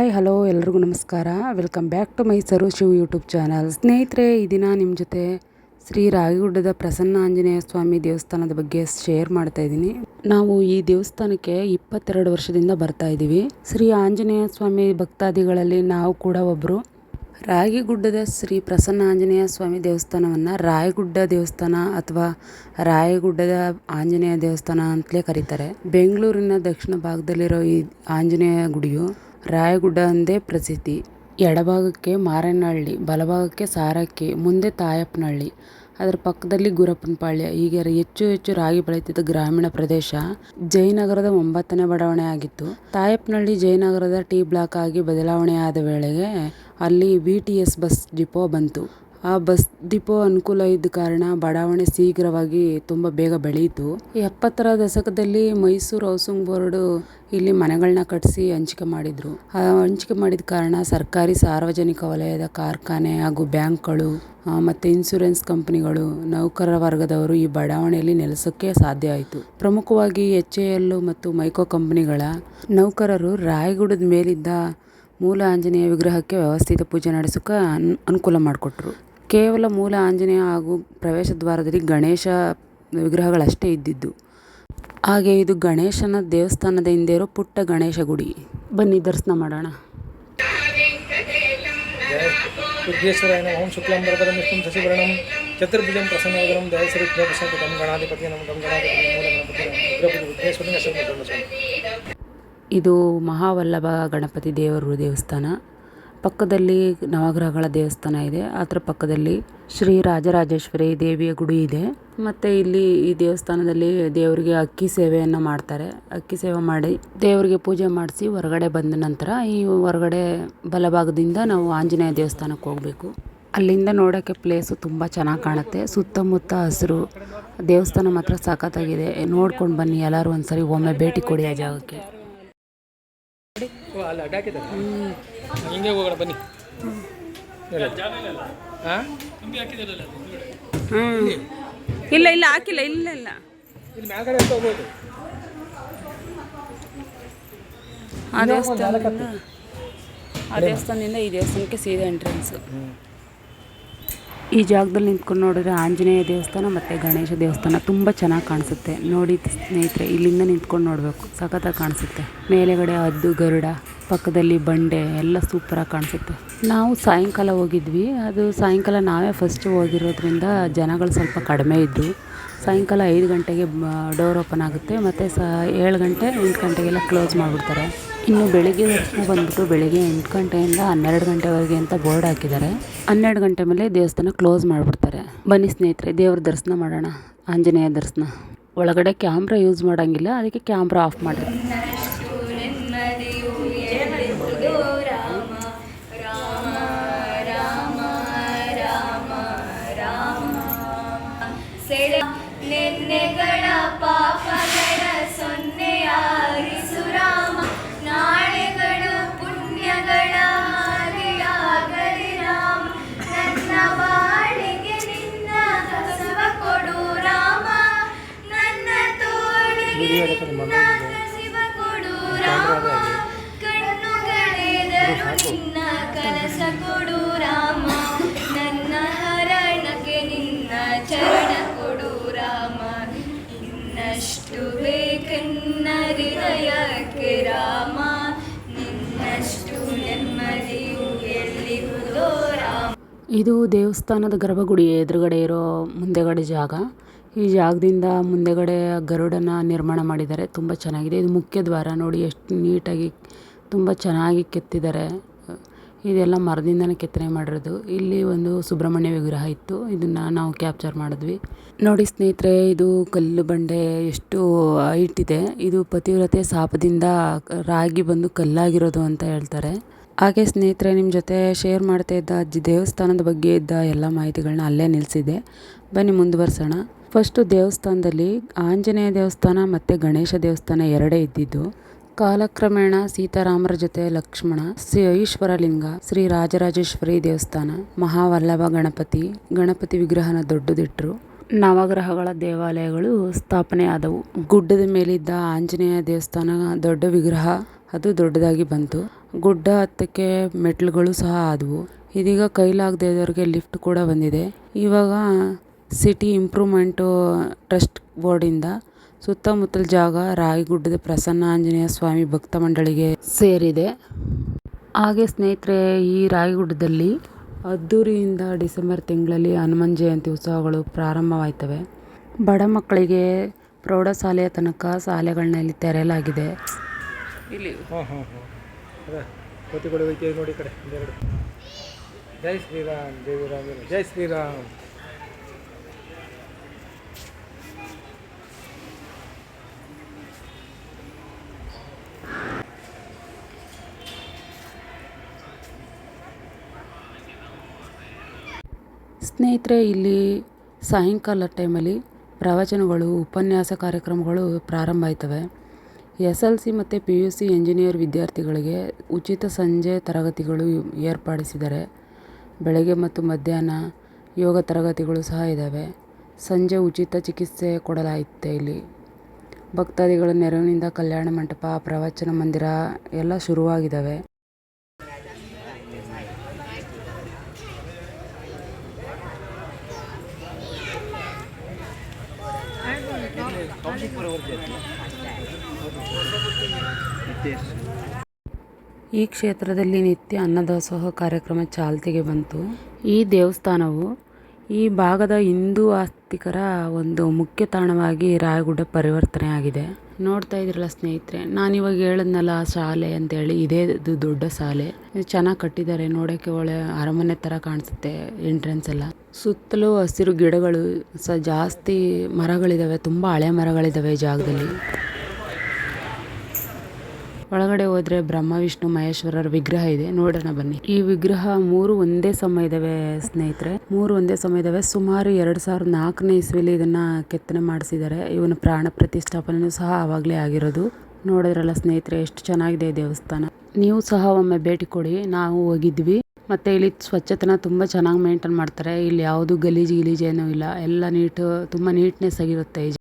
Hi hello ಎಲ್ರಿಗೂ ನಮಸ್ಕಾರ. Welcome back to my ಸರು ಶಿವ್ ಯೂಟ್ಯೂಬ್ ಚಾನಲ್. ಸ್ನೇಹಿತರೆ, ಈ ದಿನ ನಿಮ್ಮ ಜೊತೆ ಶ್ರೀ ರಾಗಿಗುಡ್ಡದ ಪ್ರಸನ್ನ ಆಂಜನೇಯ ಸ್ವಾಮಿ ದೇವಸ್ಥಾನದ ಬಗ್ಗೆ ಶೇರ್ ಮಾಡ್ತಾ ಇದ್ದೀನಿ. ನಾವು ಈ ದೇವಸ್ಥಾನಕ್ಕೆ 22 ವರ್ಷದಿಂದ ಬರ್ತಾ ಇದ್ದೀವಿ. ಶ್ರೀ ಆಂಜನೇಯ ಸ್ವಾಮಿ ಭಕ್ತಾದಿಗಳಲ್ಲಿ ನಾವು ಕೂಡ ಒಬ್ಬರು. ರಾಗಿಗುಡ್ಡದ ಶ್ರೀ ಪ್ರಸನ್ನ ಆಂಜನೇಯ ಸ್ವಾಮಿ ದೇವಸ್ಥಾನವನ್ನು ರಾಯಗುಡ್ಡ ದೇವಸ್ಥಾನ ಅಥವಾ ರಾಯಗುಡ್ಡದ ಆಂಜನೇಯ ದೇವಸ್ಥಾನ ಅಂತಲೇ ಕರೀತಾರೆ. ಬೆಂಗಳೂರಿನ ದಕ್ಷಿಣ ಭಾಗದಲ್ಲಿರೋ ಈ ಆಂಜನೇಯ ಗುಡಿಯು ರಾಯಗುಡ್ಡ ಎಂದೇ ಪ್ರಸಿದ್ಧಿ. ಎಡಭಾಗಕ್ಕೆ ಮಾರೇನಹಳ್ಳಿ, ಬಲಭಾಗಕ್ಕೆ ಸಾರಕ್ಕಿ, ಮುಂದೆ ತಾಯಪ್ಪನಹಳ್ಳಿ, ಅದರ ಪಕ್ಕದಲ್ಲಿ ಗುರಪ್ಪನಪಾಳ್ಯ. ಹೀಗೆ ಹೆಚ್ಚು ರಾಗಿ ಬೆಳೆಯುತ್ತಿದ್ದ ಗ್ರಾಮೀಣ ಪ್ರದೇಶ ಜಯನಗರದ 9ನೇ ಬಡಾವಣೆ ಆಗಿತ್ತು. ತಾಯಪ್ಪನಹಳ್ಳಿ ಜಯನಗರದ ಟಿ ಬ್ಲಾಕ್ ಆಗಿ ಬದಲಾವಣೆಯಾದ ವೇಳೆಗೆ ಅಲ್ಲಿ BTS ಬಸ್ ಡಿಪೋ ಬಂತು. ಆ ಬಸ್ ಡಿಪೋ ಅನುಕೂಲ ಇದ್ದ ಕಾರಣ ಬಡಾವಣೆ ಶೀಘ್ರವಾಗಿ ತುಂಬ ಬೇಗ ಬೆಳೆಯಿತು. 70ರ ದಶಕದಲ್ಲಿ ಮೈಸೂರು ಹೌಸಿಂಗ್ ಬೋರ್ಡು ಇಲ್ಲಿ ಮನೆಗಳನ್ನ ಕಟ್ಟಿಸಿ ಹಂಚಿಕೆ ಮಾಡಿದ್ರು. ಆ ಹಂಚಿಕೆ ಮಾಡಿದ ಕಾರಣ ಸರ್ಕಾರಿ ಸಾರ್ವಜನಿಕ ವಲಯದ ಕಾರ್ಖಾನೆ ಹಾಗೂ ಬ್ಯಾಂಕ್ಗಳು ಮತ್ತು ಇನ್ಶೂರೆನ್ಸ್ ಕಂಪನಿಗಳು, ನೌಕರರ ವರ್ಗದವರು ಈ ಬಡಾವಣೆಯಲ್ಲಿ ನೆಲೆಸೋಕ್ಕೆ ಸಾಧ್ಯ ಆಯಿತು. ಪ್ರಮುಖವಾಗಿ HAL ಮತ್ತು ಮೈಕೋ ಕಂಪನಿಗಳ ನೌಕರರು ರಾಯಗುಡ್ಡದ ಮೇಲಿದ್ದ ಮೂಲ ಆಂಜನೇಯ ವಿಗ್ರಹಕ್ಕೆ ವ್ಯವಸ್ಥಿತ ಪೂಜೆ ನಡೆಸೋಕೆ ಅನುಕೂಲ ಮಾಡಿಕೊಟ್ರು. ಕೇವಲ ಮೂಲ ಆಂಜನೇಯ ಹಾಗೂ ಪ್ರವೇಶ ದ್ವಾರದಲ್ಲಿ ಗಣೇಶ ವಿಗ್ರಹಗಳಷ್ಟೇ ಇದ್ದಿದ್ದು. ಹಾಗೆ ಇದು ಗಣೇಶನ ದೇವಸ್ಥಾನದ ಹಿಂದೆ ಇರೋ ಪುಟ್ಟ ಗಣೇಶ ಗುಡಿ. ಬನ್ನಿ ದರ್ಶನ ಮಾಡೋಣ. ವಿಘ್ನೇಶ್ವರಾಯ ನಮಃ. ಶುಕ್ಲಾಂಬರಧರಂ ವಿಷ್ಣುಂ ಶಶಿವರ್ಣಂ ಚತುರ್ಭುಜಂ ಪ್ರಸನ್ನವದನಂ ಧ್ಯಾಯೇತ್ ಗಣಪತಿಂ ಗಣಾಧಿಪತಿ ನಮಃ ಗಣಾಧಿಪತಿ ಮೂಲ ಗಣಪತಿ ನಮಃ ವಿಘ್ನೇಶ್ವರನ ಹೆಸರು. ಇದು ಮಹಾವಲ್ಲಭ ಗಣಪತಿ ದೇವರು ದೇವಸ್ಥಾನ. ಪಕ್ಕದಲ್ಲಿ ನವಗ್ರಹಗಳ ದೇವಸ್ಥಾನ ಇದೆ. ಅದರ ಪಕ್ಕದಲ್ಲಿ ಶ್ರೀ ರಾಜರಾಜೇಶ್ವರಿ ದೇವಿಯ ಗುಡಿ ಇದೆ. ಮತ್ತು ಇಲ್ಲಿ ಈ ದೇವಸ್ಥಾನದಲ್ಲಿ ದೇವರಿಗೆ ಅಕ್ಕಿ ಸೇವೆಯನ್ನು ಮಾಡ್ತಾರೆ. ಅಕ್ಕಿ ಸೇವೆ ಮಾಡಿ ದೇವರಿಗೆ ಪೂಜೆ ಮಾಡಿಸಿ ಹೊರಗಡೆ ಬಂದ ನಂತರ ಈ ಹೊರಗಡೆ ಬಲಭಾಗದಿಂದ ನಾವು ಆಂಜನೇಯ ದೇವಸ್ಥಾನಕ್ಕೆ ಹೋಗಬೇಕು. ಅಲ್ಲಿಂದ ನೋಡೋಕ್ಕೆ ಪ್ಲೇಸು ತುಂಬ ಚೆನ್ನಾಗಿ ಕಾಣುತ್ತೆ. ಸುತ್ತಮುತ್ತ ಹಸಿರು. ದೇವಸ್ಥಾನ ಮಾತ್ರ ಸಖತ್ತಾಗಿದೆ. ನೋಡ್ಕೊಂಡು ಬನ್ನಿ ಎಲ್ಲರೂ ಒಂದ್ಸರಿ ಒಮ್ಮೆ ಭೇಟಿ ಕೊಡಿ ಆ ಜಾಗಕ್ಕೆ. ಹಿಂಗೆ ಹೋಗೋಣ ಬನ್ನಿ. ಇಲ್ಲ ಹಾಕಿಲ್ಲ. ಇಲ್ಲ ಇಲ್ಲಿ ಮ್ಯಾಲ್ಗಡೆ ಹೋಗ್ಬೋದು. ಆ ದೇವಸ್ಥಾನದಿಂದ ಈ ದೇವಸ್ಥಾನಕ್ಕೆ ಸೀದಾ ಎಂಟ್ರೆನ್ಸ್. ಈ ಜಾಗದಲ್ಲಿ ನಿಂತ್ಕೊಂಡು ನೋಡಿದ್ರೆ ಆಂಜನೇಯ ದೇವಸ್ಥಾನ ಮತ್ತು ಗಣೇಶ ದೇವಸ್ಥಾನ ತುಂಬ ಚೆನ್ನಾಗಿ ಕಾಣಿಸುತ್ತೆ. ನೋಡಿ ಸ್ನೇಹಿತರೆ, ಇಲ್ಲಿಂದ ನಿಂತ್ಕೊಂಡು ನೋಡಬೇಕು, ಸಖತ್ತಾಗಿ ಕಾಣಿಸುತ್ತೆ. ಮೇಲೆಗಡೆ ಹದ್ದು ಗರುಡ, ಪಕ್ಕದಲ್ಲಿ ಬಂಡೆ ಎಲ್ಲ ಸೂಪರಾಗಿ ಕಾಣಿಸುತ್ತೆ. ನಾವು ಸಾಯಂಕಾಲ ಹೋಗಿದ್ವಿ. ಅದು ಸಾಯಂಕಾಲ ನಾವೇ ಫಸ್ಟ್ ಹೋಗಿರೋದ್ರಿಂದ ಜನಗಳು ಸ್ವಲ್ಪ ಕಡಿಮೆ ಇದ್ದರು. ಸಾಯಂಕಾಲ 5 ಗಂಟೆಗೆ ಡೋರ್ ಓಪನ್ ಆಗುತ್ತೆ ಮತ್ತು 7 ಗಂಟೆ 8 ಗಂಟೆಗೆಲ್ಲ ಕ್ಲೋಸ್ ಮಾಡಿಬಿಡ್ತಾರೆ. ಇನ್ನು ಬೆಳಿಗ್ಗೆ ದರ್ಶನ ಬಂದ್ಬಿಟ್ಟು ಬೆಳಿಗ್ಗೆ 8 ಗಂಟೆಯಿಂದ 12 ಗಂಟೆವರೆಗೆ ಅಂತ ಬೋರ್ಡ್ ಹಾಕಿದ್ದಾರೆ. 12 ಗಂಟೆ ಮೇಲೆ ದೇವಸ್ಥಾನ ಕ್ಲೋಸ್ ಮಾಡಿಬಿಡ್ತಾರೆ. ಬನ್ನಿ ಸ್ನೇಹಿತರೆ, ದೇವ್ರ ದರ್ಶನ ಮಾಡೋಣ. ಆಂಜನೇಯ ದರ್ಶನ. ಒಳಗಡೆ ಕ್ಯಾಮ್ರಾ ಯೂಸ್ ಮಾಡೋಂಗಿಲ್ಲ, ಅದಕ್ಕೆ ಕ್ಯಾಮ್ರಾ ಆಫ್ ಮಾಡಿ. ನೆನ್ನೆಗಳ ಪಾಪಗಳ ಸೊನ್ನೆಯಾಗಿಸು ರಾಮ, ನಾಳೆಗಳು ಪುಣ್ಯಗಳ ಹಾದಿಯಾಗಲಿ ರಾಮ, ನನ್ನ ಬಾಳಿಗೆ ನಿನ್ನ ಕಸವ ಕೊಡು ರಾಮ, ನನ್ನ ತೋಳಿಗೆ ನಿನ್ನ ಕಸಿವ ಕೊಡು ರಾಮ, ಕಣ್ಣುಗಳೆದರು ನಿನ್ನ ಕನಸ ಕೊಡು ರಾಮ, ನನ್ನ ಹರಣಕ್ಕೆ ನಿನ್ನ ಚರಣ ಕೊಡು ರಾಮ, ನಿನ್ನಷ್ಟು ಬೇಕೆನ್ನ ಹೃದಯಕ್ಕೆ ರಾಮ, ನಿನ್ನಷ್ಟು ನೆಮ್ಮದಿಯು ಎಲ್ಲಿರುವುದೋ ರಾಮ. ಇದು ದೇವಸ್ಥಾನದ ಗರ್ಭಗುಡಿ ಎದುರುಗಡೆ ಇರೋ ಮುಂದೆಗಡೆ ಜಾಗ. ಈ ಜಾಗದಿಂದ ಮುಂದೆಗಡೆ ಗರುಡನ ನಿರ್ಮಾಣ ಮಾಡಿದ್ದಾರೆ. ತುಂಬ ಚೆನ್ನಾಗಿದೆ. ಇದು ಮುಖ್ಯ ದ್ವಾರ. ನೋಡಿ ಎಷ್ಟು ನೀಟಾಗಿ ತುಂಬ ಚೆನ್ನಾಗಿ ಕೆತ್ತಿದ್ದಾರೆ. ಇದೆಲ್ಲ ಮರದಿಂದನೇ ಕೆತ್ತನೆ ಮಾಡಿರೋದು. ಇಲ್ಲಿ ಒಂದು ಸುಬ್ರಹ್ಮಣ್ಯ ವಿಗ್ರಹ ಇತ್ತು, ಇದನ್ನು ನಾವು ಕ್ಯಾಪ್ಚರ್ ಮಾಡಿದ್ವಿ. ನೋಡಿ ಸ್ನೇಹಿತರೆ, ಇದು ಕಲ್ಲು ಬಂಡೆ ಎಷ್ಟು ಹೈಟ್ ಇದೆ. ಇದು ಪತಿವ್ರತೆ ಶಾಪದಿಂದ ರಾಗಿ ಬಂದು ಕಲ್ಲಾಗಿರೋದು ಅಂತ ಹೇಳ್ತಾರೆ. ಹಾಗೆ ಸ್ನೇಹಿತರೆ, ನಿಮ್ಮ ಜೊತೆ ಶೇರ್ ಮಾಡ್ತಾ ಇದ್ದ ದೇವಸ್ಥಾನದ ಬಗ್ಗೆ ಇದ್ದ ಎಲ್ಲ ಮಾಹಿತಿಗಳನ್ನ ಅಲ್ಲೇ ನಿಲ್ಲಿಸಿದೆ. ಬನ್ನಿ ಮುಂದುವರ್ಸೋಣ. ಫಸ್ಟು ದೇವಸ್ಥಾನದಲ್ಲಿ ಆಂಜನೇಯ ದೇವಸ್ಥಾನ ಮತ್ತು ಗಣೇಶ ದೇವಸ್ಥಾನ ಎರಡೇ ಇದ್ದಿದ್ದು. ಕಾಲಕ್ರಮೇಣ ಸೀತಾರಾಮರ ಜೊತೆ ಲಕ್ಷ್ಮಣ, ಈಶ್ವರಲಿಂಗ, ಶ್ರೀ ರಾಜರಾಜೇಶ್ವರಿ ದೇವಸ್ಥಾನ, ಮಹಾವಲ್ಲಭ ಗಣಪತಿ ವಿಗ್ರಹನ ದೊಡ್ಡದಿಟ್ಟರು. ನವಗ್ರಹಗಳ ದೇವಾಲಯಗಳು ಸ್ಥಾಪನೆ ಆದವು. ಗುಡ್ಡದ ಮೇಲಿದ್ದ ಆಂಜನೇಯ ದೇವಸ್ಥಾನ ದೊಡ್ಡ ವಿಗ್ರಹ ಅದು ದೊಡ್ಡದಾಗಿ ಬಂತು. ಗುಡ್ಡ ಹತ್ತಕ್ಕೆ ಮೆಟ್ಲುಗಳು ಸಹ ಆದವು. ಇದೀಗ ಕೈಲಾಗದೇ ಇದ್ದವ್ರಿಗೆ ಲಿಫ್ಟ್ ಕೂಡ ಬಂದಿದೆ. ಇವಾಗ ಸಿಟಿ ಇಂಪ್ರೂವ್ಮೆಂಟು ಟ್ರಸ್ಟ್ ಬೋರ್ಡಿಂದ ಸುತ್ತಮುತ್ತಲ ಜಾಗ ರಾಗಿಗುಡ್ಡದ ಪ್ರಸನ್ನ ಆಂಜನೇಯ ಸ್ವಾಮಿ ಭಕ್ತ ಮಂಡಳಿಗೆ ಸೇರಿದೆ. ಹಾಗೆ ಸ್ನೇಹಿತರೆ, ಈ ರಾಗಿಗುಡ್ಡದಲ್ಲಿ ಅದ್ದೂರಿಯಿಂದ ಡಿಸೆಂಬರ್ ತಿಂಗಳಲ್ಲಿ ಹನುಮಾನ್ ಜಯಂತಿ ಉತ್ಸವಗಳು ಪ್ರಾರಂಭವಾಯ್ತವೆ. ಬಡ ಮಕ್ಕಳಿಗೆ ಪ್ರೌಢಶಾಲೆಯ ತನಕ ಶಾಲೆಗಳನ್ನ ಇಲ್ಲಿ ತೆರೆಯಲಾಗಿದೆ. ಇಲ್ಲಿ ಅದೇ ಕೋತಿಗಳು ಹೋಯ್ತೀವಿ ನೋಡಿ ಕಡೆ ಒಂದೆರಡು. ಜೈ ಶ್ರೀರಾಮ್, ಜೈ ರಾಮ್, ಜೈ ಶ್ರೀರಾಮ್. ಸ್ನೇಹಿತರೆ, ಇಲ್ಲಿ ಸಾಯಂಕಾಲ ಟೈಮಲ್ಲಿ ಪ್ರವಚನಗಳು, ಉಪನ್ಯಾಸ ಕಾರ್ಯಕ್ರಮಗಳು ಪ್ರಾರಂಭ ಆಯ್ತವೆ. SLC ಮತ್ತು PUC ಎಂಜಿನಿಯರ್ ವಿದ್ಯಾರ್ಥಿಗಳಿಗೆ ಉಚಿತ ಸಂಜೆ ತರಗತಿಗಳು ಏರ್ಪಡಿಸಿದ್ದಾರೆ. ಬೆಳಗ್ಗೆ ಮತ್ತು ಮಧ್ಯಾಹ್ನ ಯೋಗ ತರಗತಿಗಳು ಸಹ ಇದ್ದಾವೆ. ಸಂಜೆ ಉಚಿತ ಚಿಕಿತ್ಸೆ ಕೊಡಲಾಗುತ್ತೆ. ಇಲ್ಲಿ ಭಕ್ತಾದಿಗಳ ನೆರವಿನಿಂದ ಕಲ್ಯಾಣ ಮಂಟಪ, ಪ್ರವಚನ ಮಂದಿರ ಎಲ್ಲ ಶುರುವಾಗಿದ್ದಾವೆ. ಈ ಕ್ಷೇತ್ರದಲ್ಲಿ ನಿತ್ಯ ಅನ್ನದಾಸೋಹ ಕಾರ್ಯಕ್ರಮ ಚಾಲ್ತಿಗೆ ಬಂತು. ಈ ದೇವಸ್ಥಾನವು ಈ ಭಾಗದ ಹಿಂದೂ ಆಸ್ತಿಕರ ಒಂದು ಮುಖ್ಯ ತಾಣವಾಗಿ ರಾಯಗುಡ್ಡ ಪರಿವರ್ತನೆ ಆಗಿದೆ. ನೋಡ್ತಾ ಇದ್ರಲ್ಲ ಸ್ನೇಹಿತರೆ, ನಾನಿವಾಗ ಹೇಳಿದ್ನಲ್ಲ ಶಾಲೆ ಅಂತೇಳಿ, ಇದೇ ದೊಡ್ಡ ಶಾಲೆ. ಚೆನ್ನಾಗಿ ಕಟ್ಟಿದ್ದಾರೆ, ನೋಡೋಕ್ಕೆ ಒಳ್ಳೆ ಅರಮನೆ ಥರ ಕಾಣಿಸುತ್ತೆ ಎಂಟ್ರೆನ್ಸ್ ಎಲ್ಲ. ಸುತ್ತಲೂ ಹಸಿರು ಗಿಡಗಳು ಸಹ ಜಾಸ್ತಿ, ಮರಗಳಿದ್ದಾವೆ, ತುಂಬ ಹಳೆ ಮರಗಳಿದ್ದಾವೆ ಈ ಜಾಗದಲ್ಲಿ. ಒಳಗಡೆ ಹೋದರೆ ಬ್ರಹ್ಮ ವಿಷ್ಣು ಮಹೇಶ್ವರರ ವಿಗ್ರಹ ಇದೆ, ನೋಡೋಣ ಬನ್ನಿ. ಈ ವಿಗ್ರಹ 3 ಒಂದೇ ಸಮ ಇದ್ದಾವೆ ಸ್ನೇಹಿತರೆ, 3 ಒಂದೇ ಸಮ ಇದ್ದಾವೆ. ಸುಮಾರು 2004ನೇ ಇಸ್ವಿಲಿ ಇದನ್ನ ಕೆತ್ತನೆ ಮಾಡಿಸಿದ್ದಾರೆ. ಇವನ ಪ್ರಾಣ ಪ್ರತಿಷ್ಠಾಪನೆ ಸಹ ಆವಾಗಲೇ ಆಗಿರೋದು. ನೋಡಿದ್ರಲ್ಲ ಸ್ನೇಹಿತರೆ, ಎಷ್ಟು ಚೆನ್ನಾಗಿದೆ ಈ ದೇವಸ್ಥಾನ. ನೀವು ಸಹ ಒಮ್ಮೆ ಭೇಟಿ ಕೊಡಿ. ನಾವು ಹೋಗಿದ್ವಿ. ಮತ್ತು ಇಲ್ಲಿ ಸ್ವಚ್ಛತೆನ ತುಂಬ ಚೆನ್ನಾಗಿ ಮೇಂಟೈನ್ ಮಾಡ್ತಾರೆ. ಇಲ್ಲಿ ಯಾವುದು ಗಲೀಜು ಏನೂ ಇಲ್ಲ, ಎಲ್ಲ ತುಂಬ ನೀಟ್ನೆಸ್ ಆಗಿರುತ್ತೆ.